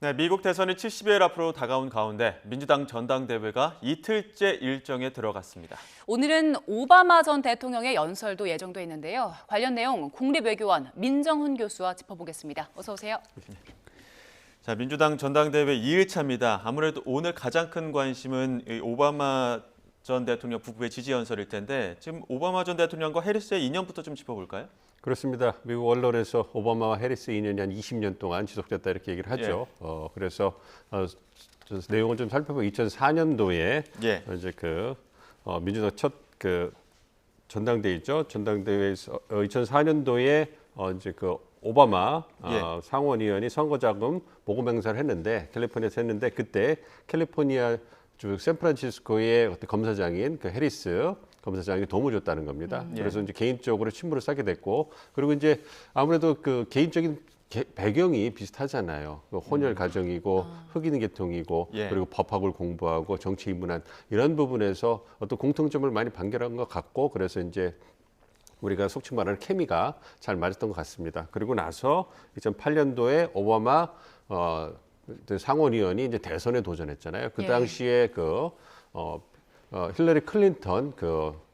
네, 미국 대선이 70일 앞으로 다가온 가운데 민주당 전당대회가 이틀째 일정에 들어갔습니다. 오늘은 오바마 전 대통령의 연설도 예정돼 있는데요. 관련 내용 국립외교원 민정훈 교수와 짚어보겠습니다. 어서 오세요. 자, 민주당 전당대회 2일차입니다. 아무래도 오늘 가장 큰 관심은 이 오바마 전 대통령 부부의 지지 연설일 텐데 지금 오바마 전 대통령과 해리스의 인연부터 좀 짚어볼까요? 그렇습니다. 미국 언론에서 오바마와 해리스 인연이 한 20년 동안 지속됐다 이렇게 얘기를 하죠. 그래서 내용을 좀 살펴보면 2004년도에 예. 이제 민주당 첫 전당대회죠. 전당대회에서 2004년도에 이제 오바마 상원의원이 선거자금 모금 행사를 했는데 캘리포니아에서 했는데 그때 캘리포니아 주 샌프란시스코의 어떤 검사장인 해리스 검사장이 도움을 줬다는 겁니다. 그래서 이제 개인적으로 친분을 쌓게 됐고, 그리고 이제 아무래도 개인적인 배경이 비슷하잖아요. 혼혈 가정이고 흑인 계통이고 그리고 법학을 공부하고 정치 입문한 이런 부분에서 어떤 공통점을 많이 발견한 것 같고, 그래서 이제 우리가 속칭 말하는 케미가 잘 맞았던 것 같습니다. 그리고 나서 2008년도에 오바마 상원의원이 이제 대선에 도전했잖아요. 그 당시에 힐러리 클린턴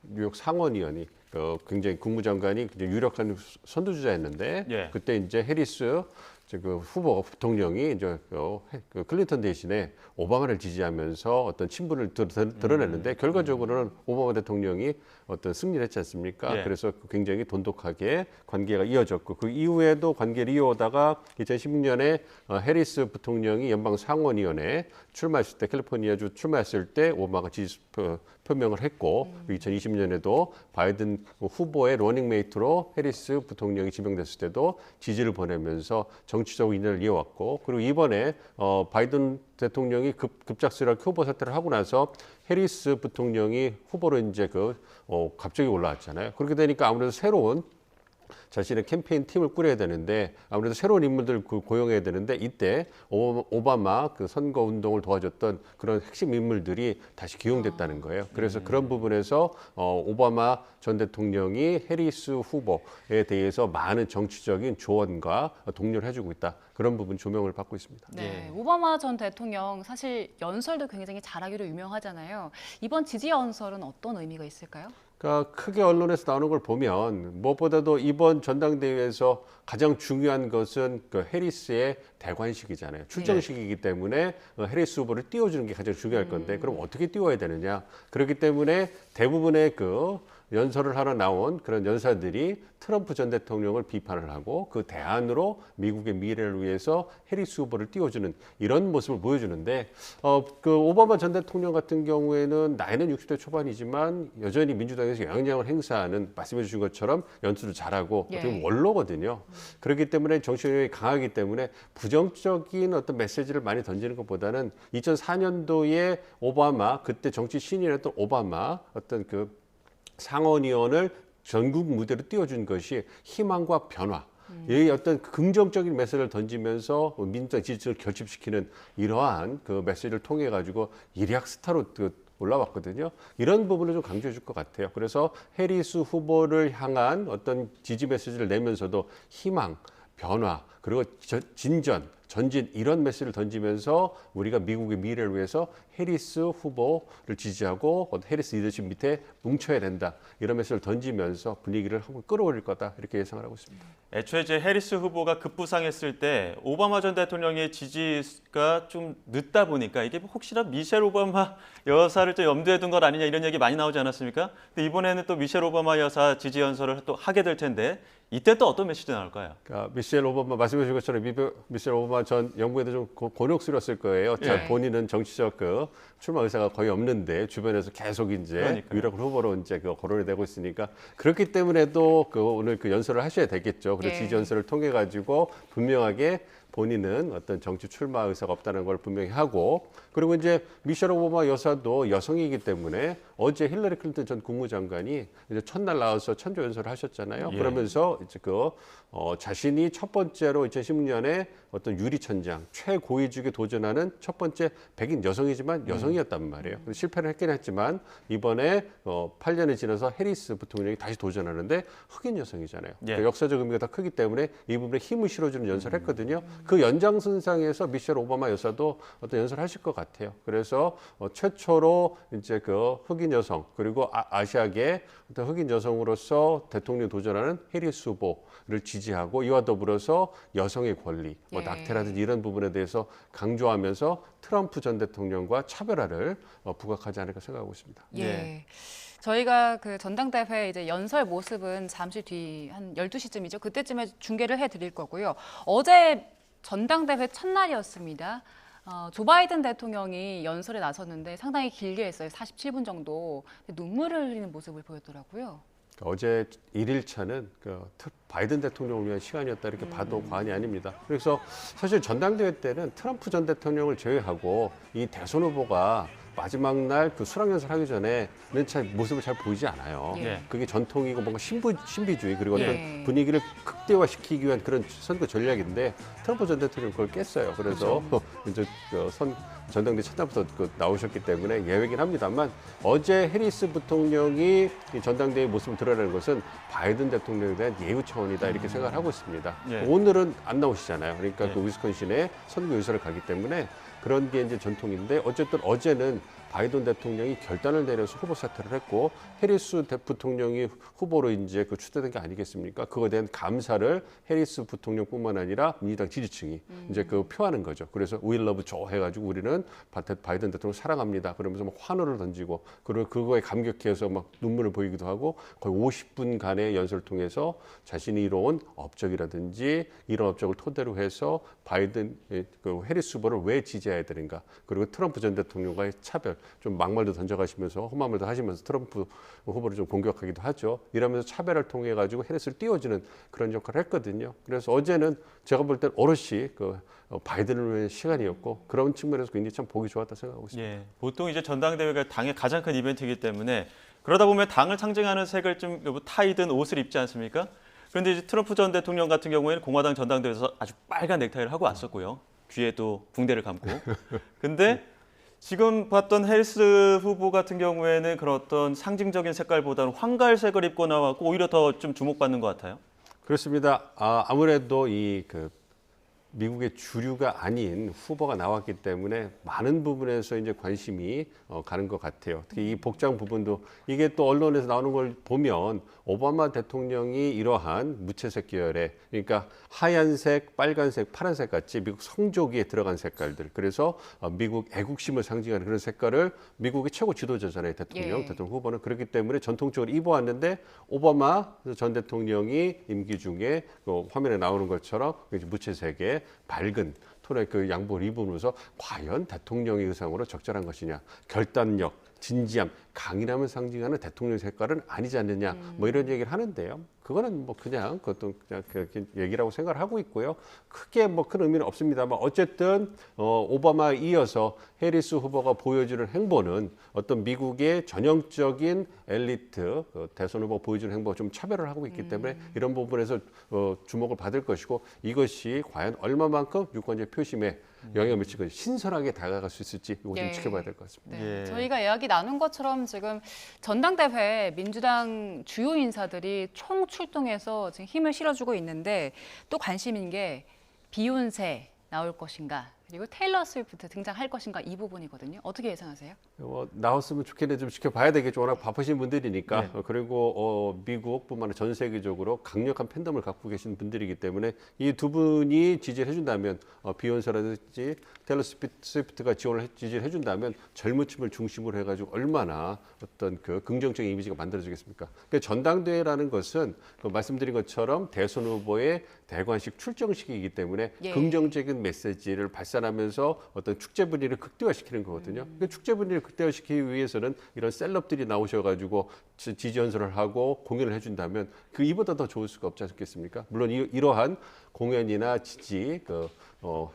뉴욕 상원의원이 굉장히 국무장관이 굉장히 유력한 선두주자였는데 그때 이제 해리스 후보 부통령이 이제 클린턴 대신에 오바마를 지지하면서 어떤 친분을 드러냈는데 결과적으로는 오바마 대통령이 어떤 승리를 했지 않습니까? 그래서 굉장히 돈독하게 관계가 이어졌고 그 이후에도 관계를 이어오다가 2016년에 해리스 부통령이 연방 상원의원에 출마했을 때 캘리포니아주 출마했을 때 오바마가 지지 표명을 했고 2020년에도 바이든 후보의 러닝메이트로 해리스 부통령이 지명됐을 때도 지지를 보내면서 정치적 인연을 이어왔고, 그리고 이번에 바이든 대통령이 급작스럽게 후보 사퇴를 하고 나서 해리스 부통령이 후보로 이제 갑자기 올라왔잖아요. 그렇게 되니까 아무래도 새로운 자신의 캠페인 팀을 꾸려야 되는데 아무래도 새로운 인물들 고용해야 되는데 이때 오바마 선거 운동을 도와줬던 그런 핵심 인물들이 다시 기용됐다는 거예요. 그래서 그런 부분에서 오바마 전 대통령이 해리스 후보에 대해서 많은 정치적인 조언과 독려를 해주고 있다. 그런 부분 조명을 받고 있습니다. 네, 오바마 전 대통령 사실 연설도 굉장히 잘하기로 유명하잖아요. 이번 지지 연설은 어떤 의미가 있을까요? 그러니까 크게 언론에서 나오는 걸 보면 무엇보다도 이번 전당대회에서 가장 중요한 것은 해리스의 대관식이잖아요. 출정식이기 때문에 해리스 후보를 띄워주는 게 가장 중요할 건데 그럼 어떻게 띄워야 되느냐. 그렇기 때문에 대부분의 연설을 하러 나온 그런 연사들이 트럼프 전 대통령을 비판을 하고 그 대안으로 미국의 미래를 위해서 해리스 후보를 띄워주는 이런 모습을 보여주는데 오바마 전 대통령 같은 경우에는 나이는 60대 초반이지만 여전히 민주당에서 영향력을 행사하는 말씀해 주신 것처럼 연설을 잘하고 어떻게 보면 원로거든요. 그렇기 때문에 정치 영향이 강하기 때문에 부정적인 어떤 메시지를 많이 던지는 것보다는 2004년도에 오바마 그때 정치 신인이었던 오바마 어떤 상원의원을 전국 무대로 띄워준 것이 희망과 변화, 이 어떤 긍정적인 메시지를 던지면서 민주당 지지를 결집시키는 이러한 메시지를 통해 가지고 일약 스타로 올라왔거든요. 이런 부분을 좀 강조해 줄 것 같아요. 그래서 해리스 후보를 향한 어떤 지지 메시지를 내면서도 희망, 변화, 그리고 전진 이런 메시지를 던지면서 우리가 미국의 미래를 위해서 해리스 후보를 지지하고 해리스 리더십 밑에 뭉쳐야 된다. 이런 메시지를 던지면서 분위기를 한번 끌어올릴 거다. 이렇게 예상을 하고 있습니다. 애초에 이제 해리스 후보가 급부상했을 때 오바마 전 대통령의 지지가 좀 늦다 보니까 이게 혹시나 미셸 오바마 여사를 또 염두에 둔 것 아니냐 이런 얘기 많이 나오지 않았습니까? 근데 이번에는 또 미셸 오바마 여사 지지 연설을 또 하게 될 텐데 이때 또 어떤 메시지 나올까요? 그러니까 미셸 오바마 말씀해 주신 것처럼 미셸 오바마 전 영부에도 좀 곤욕스러웠을 거예요. 본인은 정치적 출마 의사가 거의 없는데 주변에서 계속 이제 유력 후보로 이제 거론이 되고 있으니까 그렇기 때문에도 오늘 연설을 하셔야 되겠죠. 그래서 지지 연설을 통해 가지고 분명하게 본인은 어떤 정치 출마 의사가 없다는 걸 분명히 하고, 그리고 이제 미셸 오바마 여사도 여성이기 때문에 어제 힐러리 클린턴 전 국무장관이 이제 첫날 나와서 천조 연설을 하셨잖아요. 그러면서 이제 자신이 첫 번째로 2016년에 어떤 유리천장 최고위직에 도전하는 첫 번째 백인 여성이지만 여성이었단 말이에요. 실패를 했긴 했지만 이번에 8년이 지나서 해리스 부통령이 다시 도전하는데 흑인 여성이잖아요. 예. 그러니까 역사적 의미가 더 크기 때문에 이 부분에 힘을 실어주는 연설을 했거든요. 그 연장선상에서 미셸 오바마 여사도 어떤 연설을 하실 것 같아요. 그래서 최초로 이제 그 흑인 여성 그리고 아시아계 어떤 흑인 여성으로서 대통령 도전하는 해리스 후보를 지지하고 이와 더불어서 여성의 권리, 뭐 예. 낙태라든지 이런 부분에 대해서 강조하면서 트럼프 전 대통령과 차별화를 부각하지 않을까 생각하고 있습니다. 예. 네. 저희가 그 전당대회 이제 연설 모습은 잠시 뒤 한 12시쯤이죠. 그때쯤에 중계를 해 드릴 거고요. 어제 전당대회 첫날이었습니다. 조 바이든 대통령이 연설에 나섰는데 상당히 길게 했어요. 47분 정도. 눈물을 흘리는 모습을 보였더라고요. 어제 1일차는 바이든 대통령을 위한 시간이었다 이렇게 봐도 과언이 아닙니다. 그래서 사실 전당대회 때는 트럼프 전 대통령을 제외하고 이 대선 후보가 마지막 날 그 수락연설 하기 전에는 잘 모습을 잘 보이지 않아요. 예. 그게 전통이고 뭔가 신비주의 그리고 어떤 예. 분위기를 극대화시키기 위한 그런 선거 전략인데 트럼프 전 대통령 그걸 깼어요. 그래서 이제 전당대 첫날부터 나오셨기 때문에 예외긴 합니다만 어제 해리스 부통령이 이 전당대회 모습을 드러내는 것은 바이든 대통령에 대한 예우 차원이다 이렇게 생각을 하고 있습니다. 예. 오늘은 안 나오시잖아요. 그러니까 예. 그 위스콘신에 선거 유세를 가기 때문에 그런 게 이제 전통인데 어쨌든 어제는 바이든 대통령이 결단을 내려서 후보 사퇴를 했고 해리스 부통령이 후보로 이제 추대된 게 아니겠습니까? 그거에 대한 감사를 해리스 부통령뿐만 아니라 민주당 지지층이 이제 표하는 거죠. 그래서 We love Joe 해가지고 우리는 바이든 대통령 사랑합니다. 그러면서 막 환호를 던지고 그리고 그거에 감격해서 막 눈물을 보이기도 하고 거의 50분간의 연설을 통해서 자신이 이뤄온 업적이라든지 이런 업적을 토대로 해서 바이든 해리스 후보를 왜 지지해야 되는가 그리고 트럼프 전 대통령과의 차별 좀 막말도 던져가시면서 험한 말도 하시면서 트럼프 후보를 좀 공격하기도 하죠. 이러면서 차별을 통해 가지고 해리스를 띄워주는 그런 역할을 했거든요. 그래서 어제는 제가 볼 땐 오롯이 바이든을 위한 시간이었고 그런 측면에서 굉장히 참 보기 좋았다 생각하고 있습니다. 예, 보통 이제 전당대회가 당의 가장 큰 이벤트이기 때문에 그러다 보면 당을 상징하는 색을 좀 타이든 옷을 입지 않습니까? 그런데 이제 트럼프 전 대통령 같은 경우에는 공화당 전당대회에서 아주 빨간 넥타이를 하고 왔었고요. 귀에도 붕대를 감고. 근데 지금 봤던 해리스 후보 같은 경우에는 그런 어떤 상징적인 색깔보다는 황갈색을 입고 나왔고 오히려 더 좀 주목받는 것 같아요. 그렇습니다. 아무래도 미국의 주류가 아닌 후보가 나왔기 때문에 많은 부분에서 이제 관심이 가는 것 같아요. 특히 이 복장 부분도 이게 또 언론에서 나오는 걸 보면 오바마 대통령이 이러한 무채색 계열의 그러니까 하얀색, 빨간색, 파란색 같이 미국 성조기에 들어간 색깔들. 그래서 미국 애국심을 상징하는 그런 색깔을 미국의 최고 지도자잖아요. 대통령 후보는 그렇기 때문에 전통적으로 입어왔는데 오바마 전 대통령이 임기 중에 화면에 나오는 것처럼 무채색의 밝은 톤의 그 양복을 입으면서 과연 대통령의 의상으로 적절한 것이냐, 결단력, 진지함, 강인함을 상징하는 대통령 색깔은 아니지 않느냐, 뭐 이런 얘기를 하는데요. 그거는 뭐 그냥 그것도 그냥 그렇게 얘기라고 생각을 하고 있고요. 크게 뭐 큰 의미는 없습니다만 어쨌든 오바마에 이어서 해리스 후보가 보여주는 행보는 어떤 미국의 전형적인 엘리트 대선 후보 보여주는 행보가 좀 차별을 하고 있기 때문에 이런 부분에서 주목을 받을 것이고 이것이 과연 얼마만큼 유권자 표심에 영향을 미치고 신선하게 다가갈 수 있을지 이거 좀 지켜봐야 될 것 같습니다. 네. 예. 저희가 이야기 나눈 것처럼 지금 전당대회 민주당 주요 인사들이 총 출동해서 지금 힘을 실어주고 있는데 또 관심인 게 비욘세 나올 것인가 그리고 테일러 스위프트 등장할 것인가 이 부분이거든요. 어떻게 예상하세요? 나왔으면 좋겠는데 좀 지켜봐야 되겠죠. 워낙 바쁘신 분들이니까. 네. 그리고 미국뿐만 아니라 전 세계적으로 강력한 팬덤을 갖고 계신 분들이기 때문에 이 두 분이 지지를 해준다면 비욘세라든지 테일러 스위프트가 지지를 해준다면 젊은 층을 중심으로 해가지고 얼마나 어떤 그 긍정적인 이미지가 만들어지겠습니까? 그러니까 전당대회라는 것은 말씀드린 것처럼 대선 후보의 대관식 출정식이기 때문에 긍정적인 메시지를 발산하면서 어떤 축제 분위기를 극대화시키는 거거든요. 그러니까 축제 분위기를 극대화시키기 위해서는 이런 셀럽들이 나오셔가지고 지지 연설을 하고 공연을 해준다면 그 이보다 더 좋을 수가 없지 않겠습니까? 물론 이러한 공연이나 지지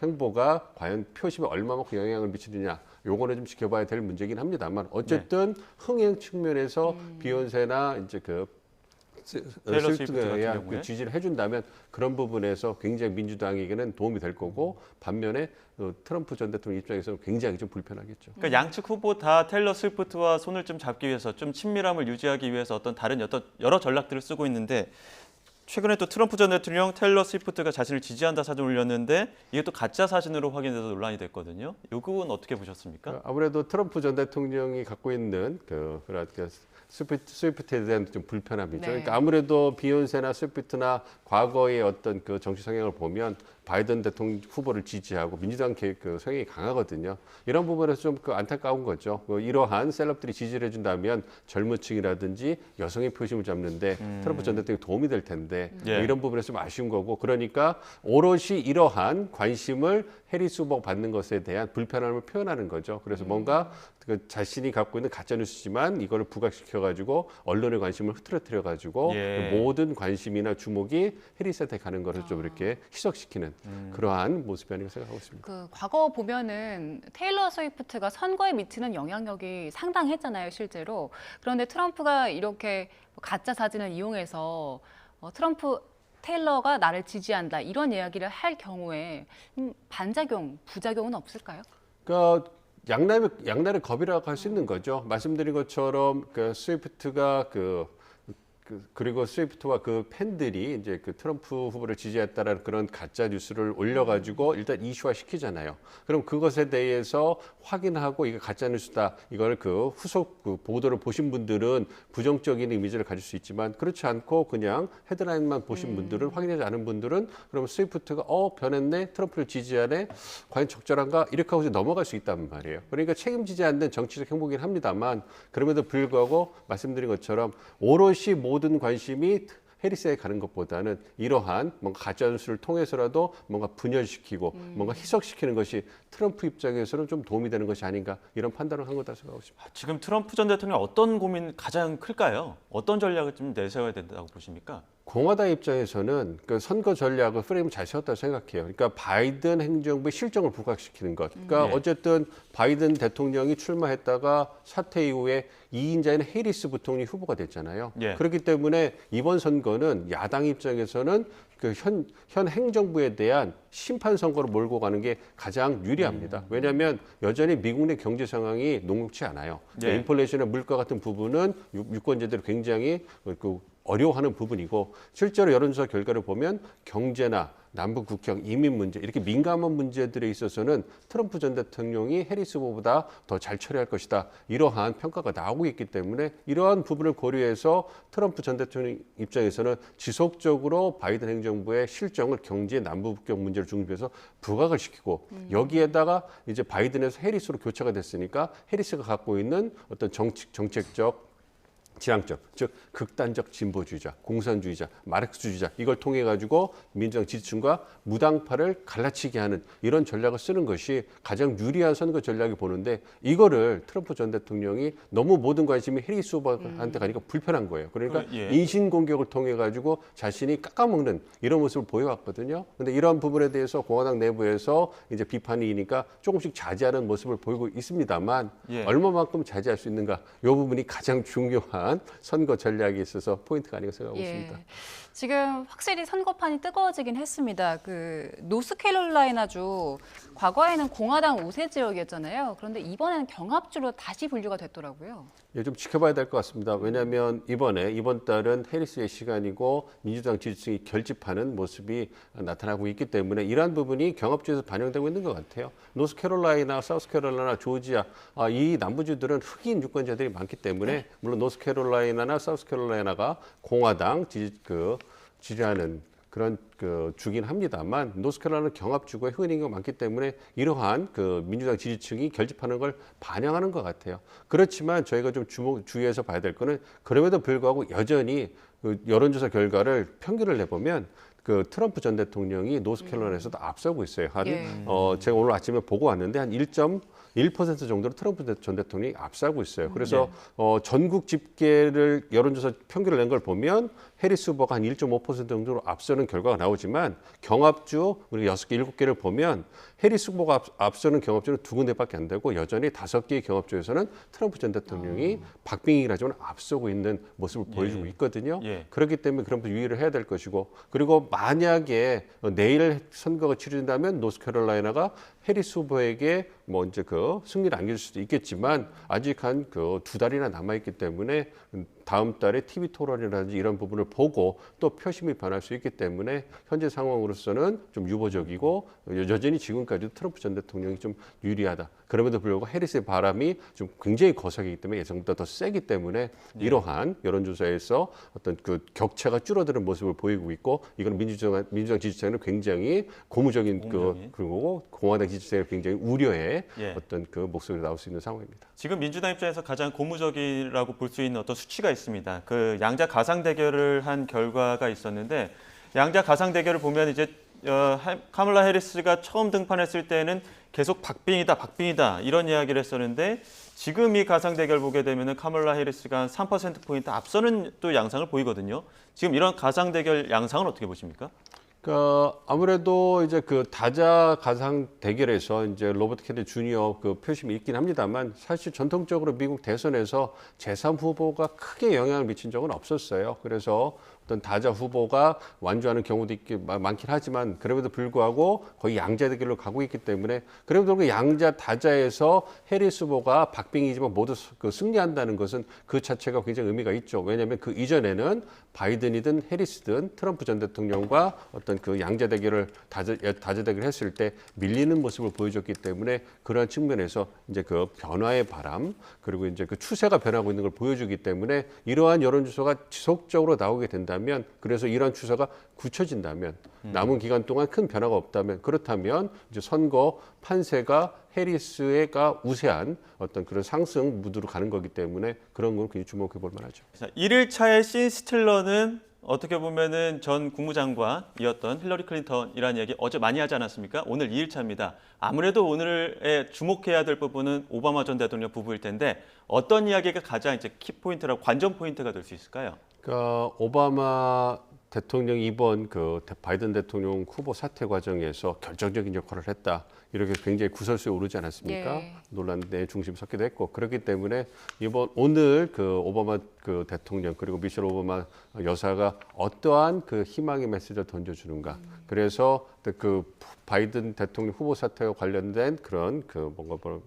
행보가 과연 표심에 얼마만큼 영향을 미치느냐 요거는 좀 지켜봐야 될 문제긴 합니다만 어쨌든 흥행 측면에서 비욘세나 이제 테일러 스위프트 같은 스위프트가 경우에. 지지를 해준다면 그런 부분에서 굉장히 민주당에게는 도움이 될 거고 반면에 트럼프 전 대통령 입장에서는 굉장히 좀 불편하겠죠. 그러니까 양측 후보 다 테일러 스위프트와 손을 좀 잡기 위해서 좀 친밀함을 유지하기 위해서 어떤 다른 여러 전략들을 쓰고 있는데 최근에 또 트럼프 전 대통령 테일러 스위프트가 자신을 지지한다 사진 올렸는데 이게 또 가짜 사진으로 확인돼서 논란이 됐거든요. 이 부분 어떻게 보셨습니까? 아무래도 트럼프 전 대통령이 갖고 있는 그런 스위프트에 대한 좀 불편함이죠. 네. 그러니까 아무래도 비욘세나 스위프트나 과거의 어떤 그 정치 성향을 보면 바이든 대통령 후보를 지지하고 민주당 그 성향이 강하거든요. 이런 부분에서 좀 그 안타까운 거죠. 이러한 셀럽들이 지지를 해준다면 젊은층이라든지 여성의 표심을 잡는데 트럼프 전 대통령이 도움이 될 텐데 예. 이런 부분에서 좀 아쉬운 거고 그러니까 오롯이 이러한 관심을 해리스 후보가 받는 것에 대한 불편함을 표현하는 거죠. 그래서 뭔가 그 자신이 갖고 있는 가짜 뉴스지만 이거를 부각시켜 가지고 언론의 관심을 흐트러뜨려 가지고 예. 모든 관심이나 주목이 해리스한테 가는 것을 좀 이렇게 희석시키는 그러한 모습이 아닌가 생각하고 있습니다. 그 과거 보면은 테일러 스위프트가 선거에 미치는 영향력이 상당했잖아요, 실제로. 그런데 트럼프가 이렇게 가짜 사진을 이용해서 트럼프 테일러가 나를 지지한다 이런 이야기를 할 경우에 반작용, 부작용은 없을까요? 그러니까 양날의 겁이라고 할 수 있는 거죠. 말씀드린 것처럼 그 스위프트가 그리고 스위프트와 그 팬들이 이제 그 트럼프 후보를 지지했다라는 그런 가짜 뉴스를 올려가지고 일단 이슈화 시키잖아요. 그럼 그것에 대해서 확인하고 이게 가짜 뉴스다. 이걸 그 후속 그 보도를 보신 분들은 부정적인 이미지를 가질 수 있지만 그렇지 않고 그냥 헤드라인만 보신 분들은 확인하지 않은 분들은 그럼 스위프트가 변했네, 트럼프를 지지하네, 과연 적절한가 이렇게 하고 넘어갈 수 있단 말이에요. 그러니까 책임지지 않는 정치적 행보긴 합니다만 그럼에도 불구하고 말씀드린 것처럼 오롯이 모든 관심이 해리스에 가는 것보다는 이러한 뭔가 가짜 뉴스를 통해서라도 뭔가 분열시키고 뭔가 희석시키는 것이 트럼프 입장에서는 좀 도움이 되는 것이 아닌가 이런 판단을 한 거다 생각하고 있습니다. 지금 트럼프 전 대통령 어떤 고민 가장 클까요? 어떤 전략을 좀 내세워야 된다고 보십니까? 공화당 입장에서는 그 선거 전략을 프레임을 잘 세웠다고 생각해요. 그러니까 바이든 행정부의 실정을 부각시키는 것. 그러니까 네. 어쨌든 바이든 대통령이 출마했다가 사퇴 이후에 2인자인 해리스 부통령이 후보가 됐잖아요. 예. 그렇기 때문에 이번 선거는 야당 입장에서는 그 현 행정부에 대한 심판 선거로 몰고 가는 게 가장 유리합니다. 왜냐하면 여전히 미국 내 경제 상황이 녹록치 않아요. 예. 인플레이션이나 물가 같은 부분은 유권자들이 굉장히 어려워하는 부분이고 실제로 여론조사 결과를 보면 경제나 남북 국경, 이민 문제 이렇게 민감한 문제들에 있어서는 트럼프 전 대통령이 해리스 후보보다 더 잘 처리할 것이다. 이러한 평가가 나오고 있기 때문에 이러한 부분을 고려해서 트럼프 전 대통령 입장에서는 지속적으로 바이든 행정부의 실정을 경제 남북 국경 문제를 중심해서 부각을 시키고 여기에다가 이제 바이든에서 해리스로 교체가 됐으니까 해리스가 갖고 있는 어떤 정책적 지향적, 즉 극단적 진보주의자, 공산주의자, 마르크스주의자 이걸 통해 가지고 민주당 지지층과 무당파를 갈라치게 하는 이런 전략을 쓰는 것이 가장 유리한 선거 전략이 보는데 이거를 트럼프 전 대통령이 너무 모든 관심이 해리스 후보한테 가니까 불편한 거예요. 그러니까 예. 인신 공격을 통해 가지고 자신이 깎아먹는 이런 모습을 보여왔거든요. 근데 이런 부분에 대해서 공화당 내부에서 이제 비판이니까 조금씩 자제하는 모습을 보이고 있습니다만 예. 얼마만큼 자제할 수 있는가 이 부분이 가장 중요한 선거 전략에 있어서 포인트가 아닌가 생각하고 있습니다. 지금 확실히 선거판이 뜨거워지긴 했습니다. 그 노스캐롤라이나주 과거에는 공화당 우세 지역이었잖아요. 그런데 이번에는 경합주로 다시 분류가 됐더라고요. 예, 좀 지켜봐야 될 것 같습니다. 왜냐하면 이번 달은 해리스의 시간이고 민주당 지지층이 결집하는 모습이 나타나고 있기 때문에 이러한 부분이 경합주에서 반영되고 있는 것 같아요. 노스캐롤라이나, 사우스캐롤라이나, 조지아 이 남부주들은 흑인 유권자들이 많기 때문에 물론 노스캐롤라이나나 사우스캐롤라이나가 공화당 지지하는 그런 주긴 합니다만 노스캐롤라이나는 경합주고 흑인이 많기 때문에 이러한 민주당 지지층이 결집하는 걸 반영하는 것 같아요. 그렇지만 저희가 좀 주의해서 봐야 될 거는 그럼에도 불구하고 여전히 여론조사 결과를 평균을 내보면 트럼프 전 대통령이 노스캐롤라이나에서도 앞서고 있어요. 제가 오늘 아침에 보고 왔는데 한 1% 정도로 트럼프 전 대통령이 앞서고 있어요. 그래서 전국 집계를 여론조사 평균을 낸 걸 보면 해리스 후보가 한 1.5% 정도로 앞서는 결과가 나오지만 경합주 우리가 6개, 7개를 보면 해리스 후보가 앞서는 경합주는 2군데밖에 안 되고 여전히 5개의 경합주에서는 트럼프 전 대통령이 박빙이라지만 앞서고 있는 모습을 보여주고 있거든요. 예. 그렇기 때문에 그런 부분 유의를 해야 될 것이고 그리고 만약에 내일 선거가 치러진다면 노스캐롤라이나가 해리스 후보에게 뭐 이제 그 승리를 안길 수도 있겠지만 아직 한 그 2달이나 남아 있기 때문에 다음 달에 TV 토론이라든지 이런 부분을 보고 또 표심이 변할 수 있기 때문에 현재 상황으로서는 좀 유보적이고 여전히 지금까지도 트럼프 전 대통령이 좀 유리하다. 그럼에도 불구하고 해리스의 바람이 좀 굉장히 거세기 때문에 예상보다 더 세기 때문에 이러한 여론조사에서 어떤 그 격차가 줄어드는 모습을 보이고 있고 이건 민주당 지지층은 굉장히 고무적인 그리고 공화당 지지층은 굉장히 우려의 예. 어떤 그 목소리가 나올 수 있는 상황입니다. 지금 민주당 입장에서 가장 고무적이라고 볼 수 있는 어떤 수치가 있습니다. 그 양자 가상 대결을 한 결과가 있었는데 양자 가상 대결을 보면 이제 카멀라 해리스가 처음 등판했을 때는 계속 박빙이다 이런 이야기를 했었는데 지금 이 가상 대결 보게 되면은 카멀라 해리스가 한 3%포인트 앞서는 또 양상을 보이거든요. 지금 이런 가상 대결 양상은 어떻게 보십니까? 그러니까 아무래도 이제 그 다자 가상 대결에서 이제 로버트 케네디 주니어 그 표심이 있긴 합니다만 사실 전통적으로 미국 대선에서 제3 후보가 크게 영향을 미친 적은 없었어요. 그래서 어떤 다자 후보가 완주하는 경우도 많긴 하지만 그럼에도 불구하고 거의 양자 대결로 가고 있기 때문에 그럼에도 불구하고 양자 다자에서 해리스 후보가 박빙이지만 모두 그 승리한다는 것은 그 자체가 굉장히 의미가 있죠. 왜냐하면 그 이전에는 바이든이든 해리스든 트럼프 전 대통령과 어떤 그 양자 대결을 다자 대결을 했을 때 밀리는 모습을 보여줬기 때문에 그러한 측면에서 이제 그 변화의 바람 그리고 이제 그 추세가 변하고 있는 걸 보여주기 때문에 이러한 여론조사가 지속적으로 나오게 된다면 그래서 이러한 추세가 굳혀진다면 남은 기간 동안 큰 변화가 없다면 그렇다면 이제 선거 판세가 해리스가 우세한 어떤 그런 상승 무드로 가는 거기 때문에 그런 건 굉장히 주목해 볼 만하죠. 자, 1일차의 신 스틸러는 어떻게 보면은 전 국무장관이었던 힐러리 클린턴이라는 얘기 어제 많이 하지 않았습니까? 오늘 2일차입니다. 아무래도 오늘에 주목해야 될 부분은 오바마 전 대통령 부부일 텐데 어떤 이야기가 가장 이제 키포인트라고 관전 포인트가 될 수 있을까요? 그러니까 오바마 대통령이 이번 그 바이든 대통령 후보 사퇴 과정에서 결정적인 역할을 했다. 이렇게 굉장히 구설수에 오르지 않았습니까? 예. 논란의 중심 섞기도 했고 그렇기 때문에 오늘 그 오바마 그 대통령 그리고 미셸 오바마 여사가 어떠한 그 희망의 메시지를 던져주는가. 그래서 그 바이든 대통령 후보 사퇴와 관련된 그런 그 뭔가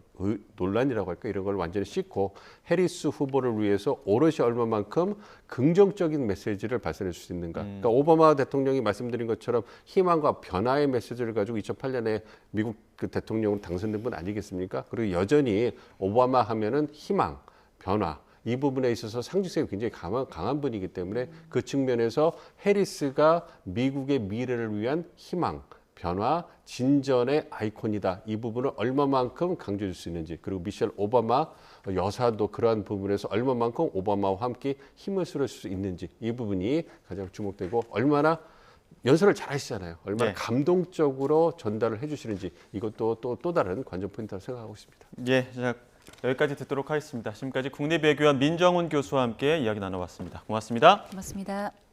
논란이라고 할까 이런 걸 완전히 씻고 해리스 후보를 위해서 오롯이 얼마만큼 긍정적인 메시지를 발산할 수 있는가. 그러니까 오바마 대통령이 말씀드린 것처럼 희망과 변화의 메시지를 가지고 2008년에 미국 그 대통령으로 당선된 분 아니겠습니까? 그리고 여전히 오바마 하면은 희망, 변화 이 부분에 있어서 상징성이 굉장히 강한 분이기 때문에 그 측면에서 해리스가 미국의 미래를 위한 희망, 변화, 진전의 아이콘이다. 이 부분을 얼마만큼 강조해 줄 수 있는지 그리고 미셸 오바마 여사도 그러한 부분에서 얼마만큼 오바마와 함께 힘을 실을 수 있는지 이 부분이 가장 주목되고 얼마나 연설을 잘 하시잖아요. 얼마나 네. 감동적으로 전달을 해주시는지 이것도 또 다른 관전 포인트라고 생각하고 있습니다. 예, 자, 여기까지 듣도록 하겠습니다. 지금까지 국립외교원 민정훈 교수와 함께 이야기 나눠봤습니다. 고맙습니다. 고맙습니다.